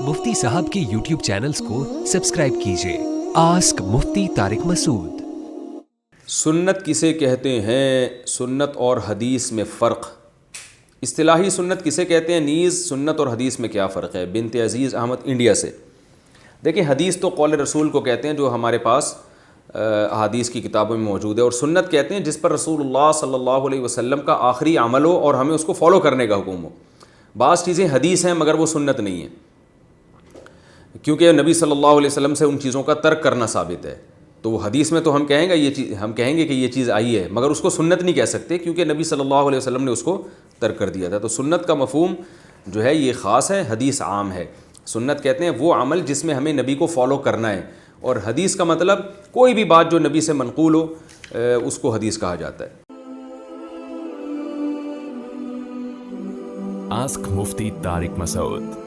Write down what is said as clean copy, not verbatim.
मुफ्ती साहब के YouTube channels को सब्सक्राइब कीजिए। आस्क मुफ्ती तारिक मसूद। सुन्नत किसे कहते हैं, सुन्नत और हदीस में फ़र्क। इस्तिलाही सुन्नत किसे कहते हैं, नीज़ सुन्नत और हदीस में क्या फ़र्क है। बिनते अज़ीज़ अहमद इंडिया से। देखिए, हदीस तो कौल रसूल को कहते हैं जो हमारे पास अहादीस की किताबों में मौजूद है, और सुन्नत कहते हैं जिस पर रसूलुल्लाह सल्लल्लाहु अलैहि वसल्लम का आखिरी अमल हो और हमें उसको फ़ॉलो करने का हुक्म हो। बाज़ चीज़ें हदीस हैं मगर वो सुन्नत नहीं है, क्योंकि नबी सल्लल्लाहु अलैहि वसल्लम से उन चीज़ों का तर्क करना साबित है। तो वो हदीस में तो हम कहेंगे कि ये चीज़ आई है, मगर उसको सुन्नत नहीं कह सकते क्योंकि नबी सल्लल्लाहु अलैहि वसल्लम ने उसको तर्क कर दिया था। तो सुन्नत का मफ़हूम जो है ये ख़ास है, हदीस आम है। सुन्नत कहते हैं वो अमल जिसमें हमें नबी को फॉलो करना है, और हदीस का मतलब कोई भी बात जो नबी से मनक़ूल हो उसको हदीस कहा जाता है। आस्क मुफ्ती तारिक मसूद।